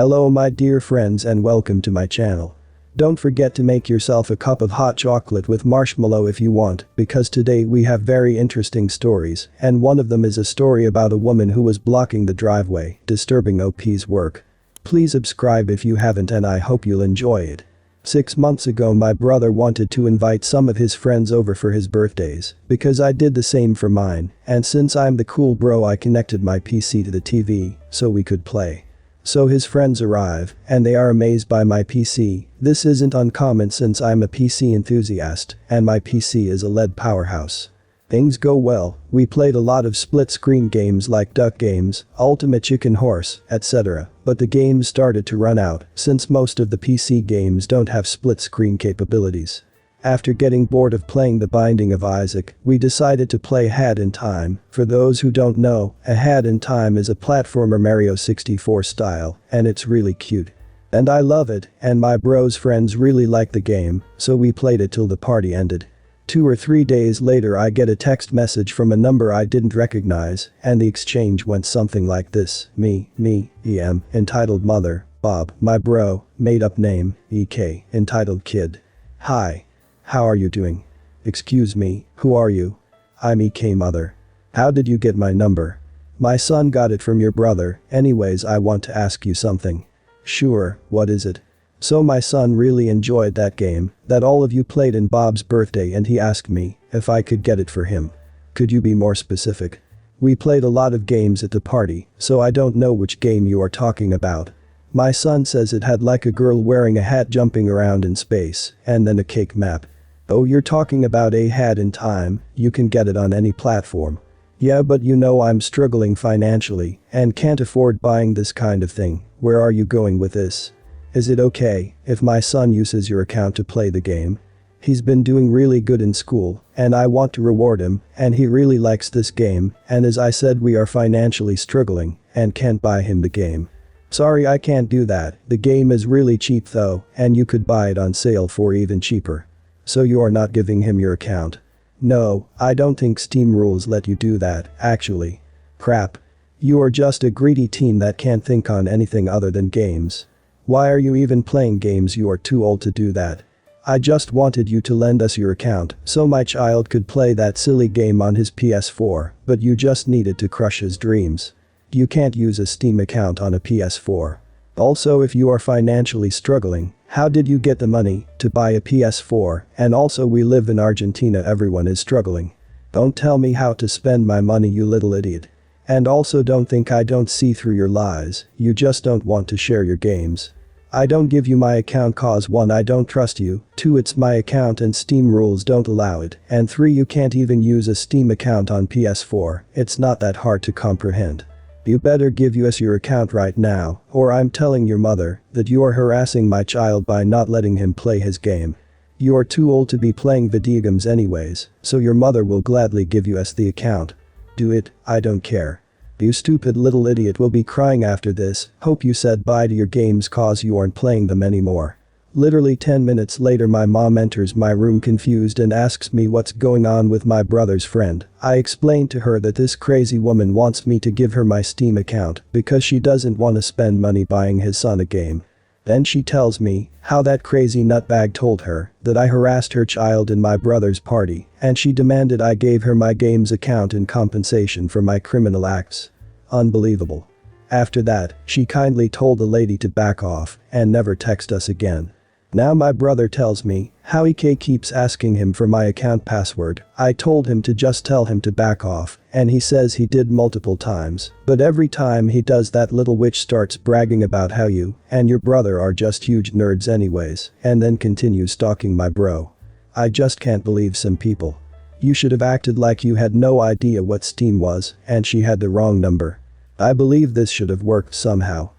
Hello my dear friends and welcome to my channel. Don't forget to make yourself a cup of hot chocolate with marshmallow if you want, because today we have very interesting stories, and one of them is a story about a woman who was blocking the driveway, disturbing OP's work. Please subscribe if you haven't and I hope you'll enjoy it. 6 months ago my brother wanted to invite some of his friends over for his birthdays, because I did the same for mine, and since I'm the cool bro I connected my PC to the TV, so we could play. So his friends arrive, and they are amazed by my PC. This isn't uncommon since I'm a PC enthusiast, and my PC is a LED powerhouse. Things go well, we played a lot of split-screen games like Duck Games, Ultimate Chicken Horse, etc., but the games started to run out, since most of the PC games don't have split-screen capabilities. After getting bored of playing The Binding of Isaac, we decided to play Hat in Time. For those who don't know, A Hat in Time is a platformer Mario 64 style, and it's really cute. And I love it, and my bro's friends really like the game, so we played it till the party ended. 2 or 3 days later I get a text message from a number I didn't recognize, and the exchange went something like this: me, em, entitled mother, Bob, my bro, made up name, EK, entitled kid. Hi. How are you doing? Excuse me, who are you? I'm EK mother. How did you get my number? My son got it from your brother. Anyways, I want to ask you something. Sure, what is it? So my son really enjoyed that game that all of you played in Bob's birthday and he asked me if I could get it for him. Could you be more specific? We played a lot of games at the party, so I don't know which game you are talking about. My son says it had like a girl wearing a hat jumping around in space, and then a cake map. Oh, you're talking about A Hat in Time. You can get it on any platform. Yeah, but you know I'm struggling financially and can't afford buying this kind of thing. Where are you going with this? Is it okay if my son uses your account to play the game? He's been doing really good in school, and I want to reward him, and he really likes this game, and as I said we are financially struggling and can't buy him the game. Sorry, I can't do that. The game is really cheap though, and you could buy it on sale for even cheaper. So you are not giving him your account? No, I don't think Steam rules let you do that, actually. Crap. You are just a greedy teen that can't think on anything other than games. Why are you even playing games? You are too old to do that. I just wanted you to lend us your account so my child could play that silly game on his PS4, but you just needed to crush his dreams. You can't use a Steam account on a PS4. Also, if you are financially struggling, how did you get the money to buy a PS4? And also, we live in Argentina, everyone is struggling. Don't tell me how to spend my money, you little idiot. And also, don't think I don't see through your lies. You just don't want to share your games. I don't give you my account cause 1, I don't trust you, 2, it's my account and Steam rules don't allow it, and 3, you can't even use a Steam account on PS4. It's not that hard to comprehend. You better give us your account right now, or I'm telling your mother that you are harassing my child by not letting him play his game. You are too old to be playing video games anyways, so your mother will gladly give us the account. Do it, I don't care. You stupid little idiot will be crying after this. Hope you said bye to your games cause you aren't playing them anymore. Literally 10 minutes later my mom enters my room confused and asks me what's going on with my brother's friend. I explain to her that this crazy woman wants me to give her my Steam account because she doesn't want to spend money buying his son a game. Then she tells me how that crazy nutbag told her that I harassed her child in my brother's party, and she demanded I gave her my games account in compensation for my criminal acts. Unbelievable. After that, she kindly told the lady to back off and never text us again. Now my brother tells me how EK keeps asking him for my account password. I told him to just tell him to back off, and he says he did multiple times, but every time he does that little witch starts bragging about how you and your brother are just huge nerds anyways, and then continues stalking my bro. I just can't believe some people. You should have acted like you had no idea what Steam was, and she had the wrong number. I believe this should have worked somehow.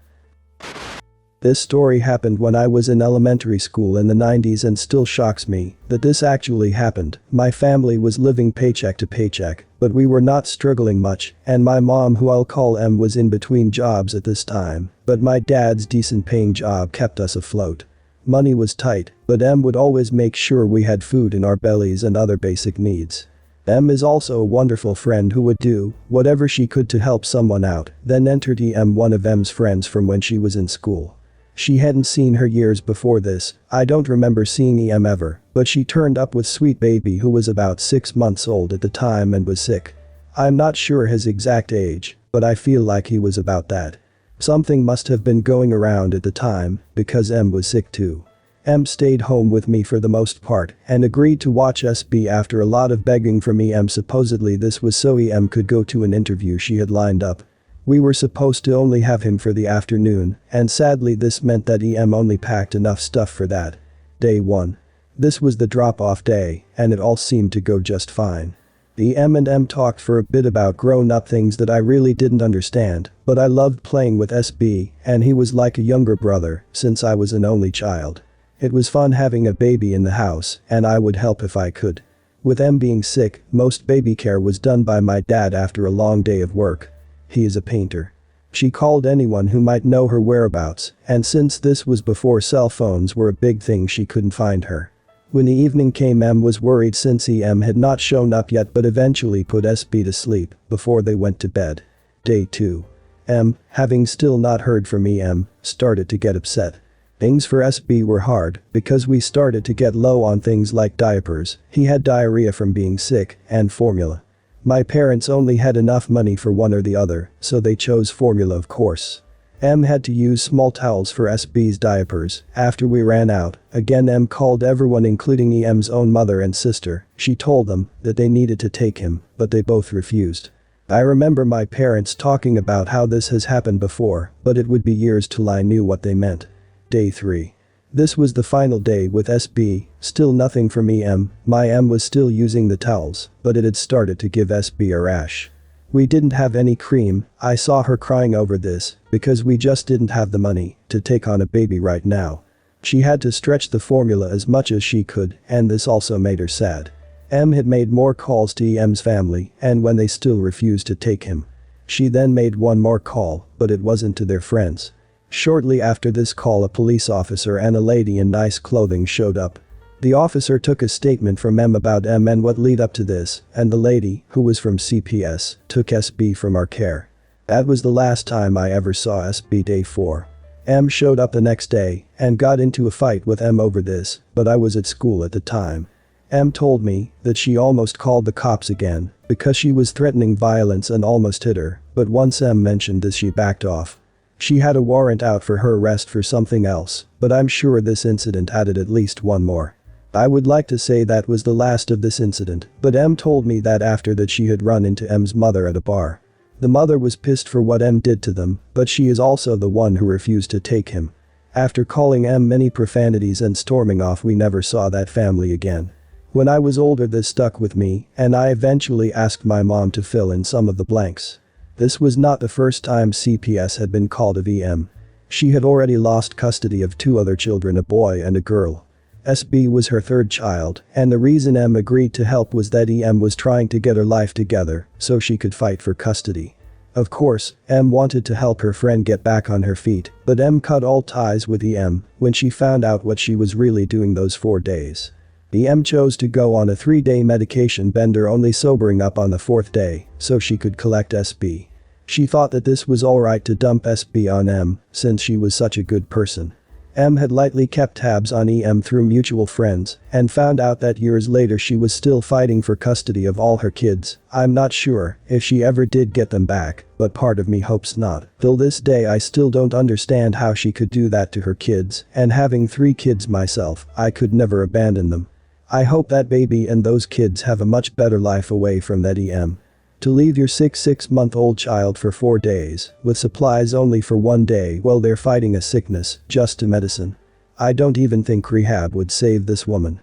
This story happened when I was in elementary school in the 90s and still shocks me that this actually happened. My family was living paycheck to paycheck, but we were not struggling much, and my mom, who I'll call M, was in between jobs at this time, but my dad's decent paying job kept us afloat. Money was tight, but M would always make sure we had food in our bellies and other basic needs. M is also a wonderful friend who would do whatever she could to help someone out, then entered one of M's friends from when she was in school. She hadn't seen her years before this. I don't remember seeing ever, but she turned up with sweet baby who was about 6 months old at the time and was sick. I'm not sure his exact age, but I feel like he was about that. Something must have been going around at the time, because M was sick too. M stayed home with me for the most part and agreed to watch SB after a lot of begging from EM. Supposedly this was so EM could go to an interview she had lined up. We were supposed to only have him for the afternoon, and sadly this meant that EM only packed enough stuff for that. Day 1. This was the drop-off day, and it all seemed to go just fine. EM and M talked for a bit about grown-up things that I really didn't understand, but I loved playing with SB, and he was like a younger brother, since I was an only child. It was fun having a baby in the house, and I would help if I could. With M being sick, most baby care was done by my dad after a long day of work. He is a painter. She called anyone who might know her whereabouts, and since this was before cell phones were a big thing, she couldn't find her. When the evening came, M was worried since EM had not shown up yet, but eventually put SB to sleep before they went to bed. Day 2. M, having still not heard from EM, started to get upset. Things for SB were hard because we started to get low on things like diapers, he had diarrhea from being sick, and formula. My parents only had enough money for one or the other, so they chose formula of course. M had to use small towels for SB's diapers. After we ran out, again M called everyone including EM's own mother and sister. She told them that they needed to take him, but they both refused. I remember my parents talking about how this has happened before, but it would be years till I knew what they meant. Day 3. This was the final day with SB, still nothing from EM. My M was still using the towels, but it had started to give SB a rash. We didn't have any cream. I saw her crying over this because we just didn't have the money to take on a baby right now. She had to stretch the formula as much as she could, and this also made her sad. M had made more calls to EM's family, and when they still refused to take him. She then made one more call, but it wasn't to their friends. Shortly after this call, a police officer and a lady in nice clothing showed up. The officer took a statement from M about M and what led up to this, and the lady, who was from CPS, took SB from our care. That was the last time I ever saw SB. Day 4. M showed up the next day and got into a fight with M over this, but I was at school at the time. M told me that she almost called the cops again because she was threatening violence and almost hit her, but once M mentioned this she backed off. She had a warrant out for her arrest for something else, but I'm sure this incident added at least one more. I would like to say that was the last of this incident, but M told me that after that she had run into M's mother at a bar. The mother was pissed for what M did to them, but she is also the one who refused to take him. After calling M many profanities and storming off, we never saw that family again. When I was older, this stuck with me, and I eventually asked my mom to fill in some of the blanks. This was not the first time CPS had been called of EM. She had already lost custody of 2 other children, a boy and a girl. SB was her 3rd child, and the reason M agreed to help was that EM was trying to get her life together so she could fight for custody. Of course, M wanted to help her friend get back on her feet, but M cut all ties with EM when she found out what she was really doing those 4 days. EM chose to go on a 3-day medication bender, only sobering up on the 4th day so she could collect SB. She thought that this was alright to dump SB on M since she was such a good person. M had lightly kept tabs on EM through mutual friends and found out that years later she was still fighting for custody of all her kids. I'm not sure if she ever did get them back, but part of me hopes not. Till this day I still don't understand how she could do that to her kids, and having 3 kids myself, I could never abandon them. I hope that baby and those kids have a much better life away from that EM. To leave your 6-month-old child for 4 days, with supplies only for 1 day while they're fighting a sickness, just to medicine. I don't even think rehab would save this woman.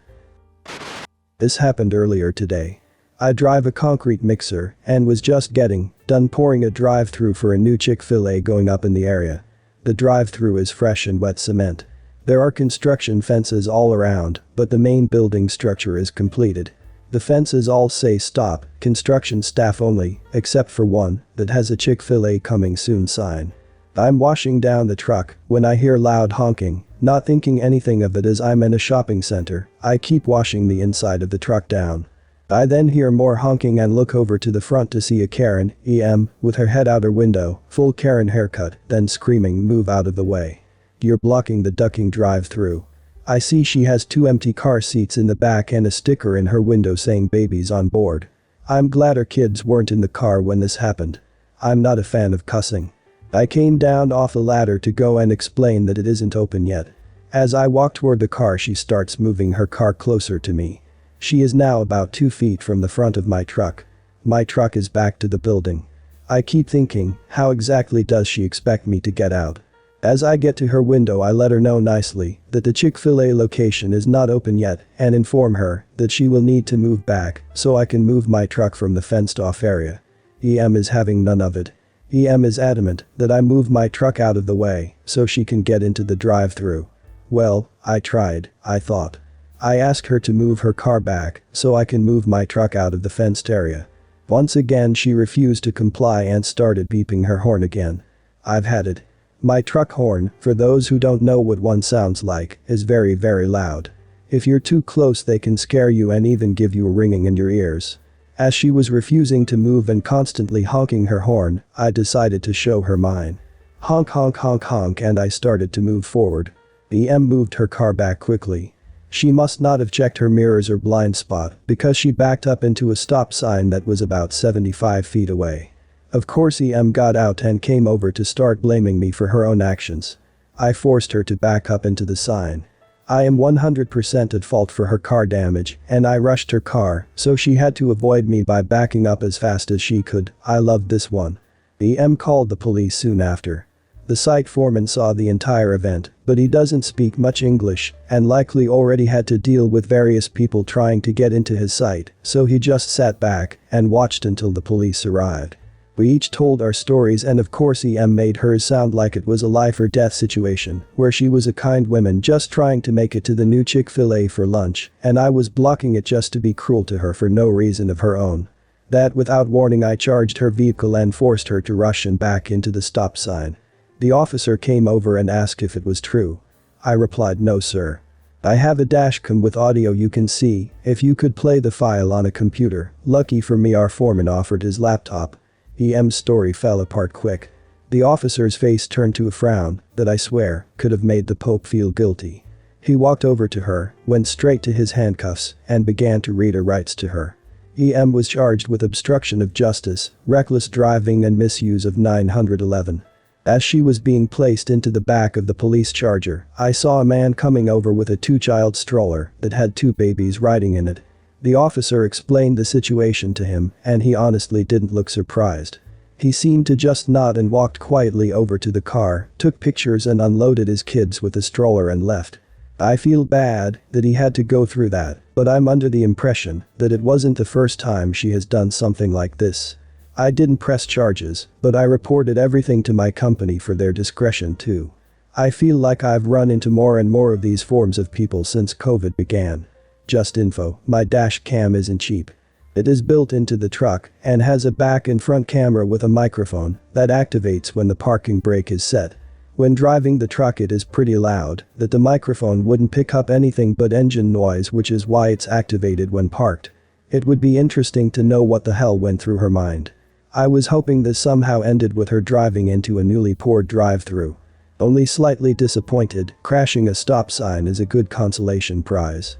This happened earlier today. I drive a concrete mixer and was just getting done pouring a drive-thru for a new Chick Fil A going up in the area. The drive-thru is fresh and wet cement. There are construction fences all around, but the main building structure is completed. The fences all say stop, construction staff only, except for one that has a Chick Fil A coming soon sign. I'm washing down the truck when I hear loud honking, not thinking anything of it as I'm in a shopping center. I keep washing the inside of the truck down. I then hear more honking and look over to the front to see a Karen, with her head out her window, full Karen haircut, then screaming, "Move out of the way. You're blocking the ducking drive-thru." I see she has 2 empty car seats in the back and a sticker in her window saying babies on board. I'm glad her kids weren't in the car when this happened. I'm not a fan of cussing. I came down off the ladder to go and explain that it isn't open yet. As I walk toward the car, she starts moving her car closer to me. She is now about 2 feet from the front of my truck. My truck is back to the building. I keep thinking, how exactly does she expect me to get out? As I get to her window, I let her know nicely that the Chick Fil A location is not open yet and inform her that she will need to move back so I can move my truck from the fenced-off area. Is having none of it. Is adamant that I move my truck out of the way so she can get into the drive-thru. Well, I tried, I thought. I asked her to move her car back so I can move my truck out of the fenced area. Once again she refused to comply and started beeping her horn again. I've had it. My truck horn, for those who don't know what one sounds like, is very loud. If you're too close they can scare you and even give you a ringing in your ears. As she was refusing to move and constantly honking her horn, I decided to show her mine. Honk honk honk honk, and I started to move forward. Moved her car back quickly. She must not have checked her mirrors or blind spot because she backed up into a stop sign that was about 75 feet away. Of course got out and came over to start blaming me for her own actions. I forced her to back up into the sign. I am 100% at fault for her car damage and I rushed her car so she had to avoid me by backing up as fast as she could. I loved this one. Called the police soon after. The site foreman saw the entire event, but he doesn't speak much English and likely already had to deal with various people trying to get into his site, so he just sat back and watched until the police arrived. We each told our stories and of course made hers sound like it was a life or death situation where she was a kind woman just trying to make it to the new Chick Fil A for lunch and I was blocking it just to be cruel to her for no reason of her own. That without warning I charged her vehicle and forced her to rush and back into the stop sign. The officer came over and asked if it was true. I replied, "No sir. I have a dashcam with audio you can see if you could play the file on a computer." Lucky for me our foreman offered his laptop. EM's story fell apart quick. The officer's face turned to a frown that I swear could have made the Pope feel guilty. He walked over to her, went straight to his handcuffs, and began to read her rights to her. Was charged with obstruction of justice, reckless driving and misuse of 911. As she was being placed into the back of the police charger, I saw a man coming over with a 2-child stroller that had 2 babies riding in it. The officer explained the situation to him and he honestly didn't look surprised. He seemed to just nod and walked quietly over to the car, took pictures and unloaded his kids with the stroller and left. I feel bad that he had to go through that, but I'm under the impression that it wasn't the first time she has done something like this. I didn't press charges, but I reported everything to my company for their discretion too. I feel like I've run into more and more of these forms of people since COVID began. Just info, my dash cam isn't cheap. It is built into the truck and has a back and front camera with a microphone that activates when the parking brake is set. When driving the truck it is pretty loud that the microphone wouldn't pick up anything but engine noise, which is why it's activated when parked. It would be interesting to know what the hell went through her mind. I was hoping this somehow ended with her driving into a newly poured drive-thru. Only slightly disappointed, crashing a stop sign is a good consolation prize.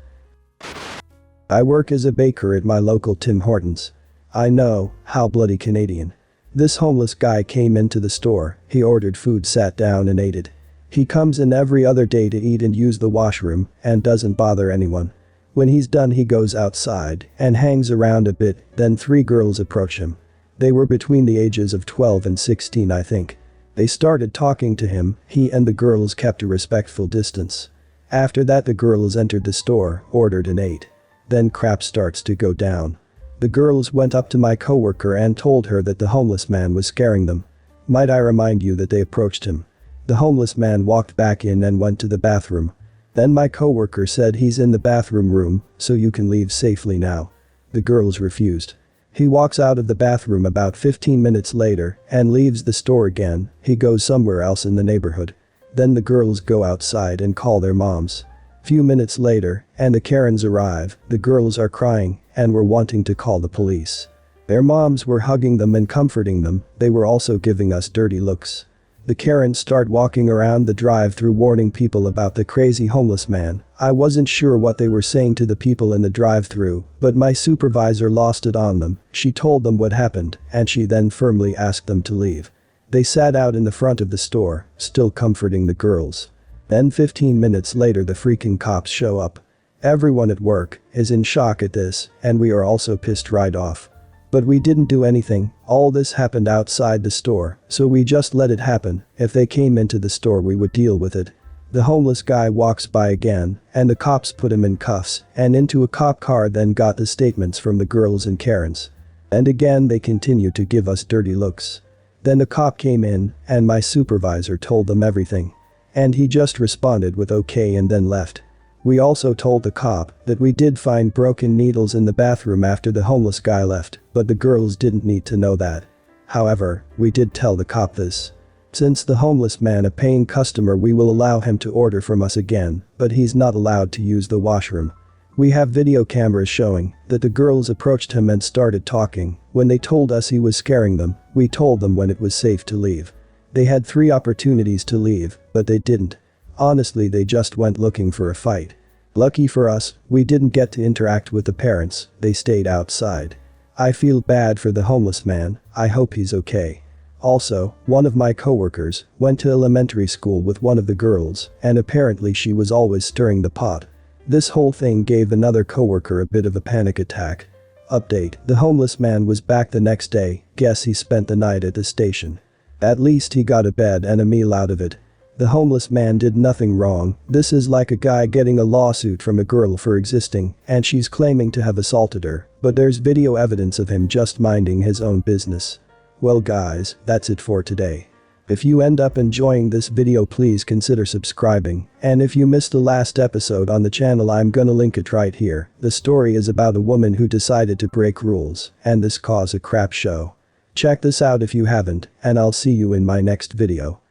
I work as a baker at my local Tim Hortons. I know, how bloody Canadian. This homeless guy came into the store, he ordered food, sat down and ate it. He comes in every other day to eat and use the washroom and doesn't bother anyone. When he's done he goes outside and hangs around a bit, then 3 girls approach him. They were between the ages of 12 and 16 I think. They started talking to him, he and the girls kept a respectful distance. After that the girls entered the store, ordered and ate. Then crap starts to go down. The girls went up to my coworker and told her that the homeless man was scaring them. Might I remind you that they approached him? The homeless man walked back in and went to the bathroom. Then my coworker said he's in the bathroom room, so you can leave safely now. The girls refused. He walks out of the bathroom about 15 minutes later and leaves the store again, he goes somewhere else in the neighborhood. Then the girls go outside and call their moms. Few minutes later, and the Karens arrive, the girls are crying and were wanting to call the police. Their moms were hugging them and comforting them, they were also giving us dirty looks. The Karens start walking around the drive-thru warning people about the crazy homeless man. I wasn't sure what they were saying to the people in the drive-thru, but my supervisor lost it on them. She told them what happened, and she then firmly asked them to leave. They sat out in the front of the store, still comforting the girls. Then 15 minutes later the freaking cops show up. Everyone at work is in shock at this, and we are also pissed right off. But we didn't do anything, all this happened outside the store, so we just let it happen. If they came into the store we would deal with it. The homeless guy walks by again, and the cops put him in cuffs and into a cop car, then got the statements from the girls and Karens. And again they continued to give us dirty looks. Then the cop came in, and my supervisor told them everything. And he just responded with okay and then left. We also told the cop that we did find broken needles in the bathroom after the homeless guy left, but the girls didn't need to know that. However, we did tell the cop this. Since the homeless man a paying customer, we will allow him to order from us again, but he's not allowed to use the washroom. We have video cameras showing that the girls approached him and started talking. When they told us he was scaring them, we told them when it was safe to leave. They had 3 opportunities to leave, but they didn't. Honestly, they just went looking for a fight. Lucky for us, we didn't get to interact with the parents, they stayed outside. I feel bad for the homeless man, I hope he's okay. Also, one of my coworkers went to elementary school with one of the girls, and apparently she was always stirring the pot. This whole thing gave another coworker a bit of a panic attack. Update: the homeless man was back the next day, guess he spent the night at the station. At least he got a bed and a meal out of it. The homeless man did nothing wrong. This is like a guy getting a lawsuit from a girl for existing, and she's claiming to have assaulted her, but there's video evidence of him just minding his own business. Well guys, that's it for today. If you end up enjoying this video, please consider subscribing, and if you missed the last episode on the channel, I'm gonna link it right here. The story is about a woman who decided to break rules, and this caused a crap show. Check this out if you haven't, and I'll see you in my next video.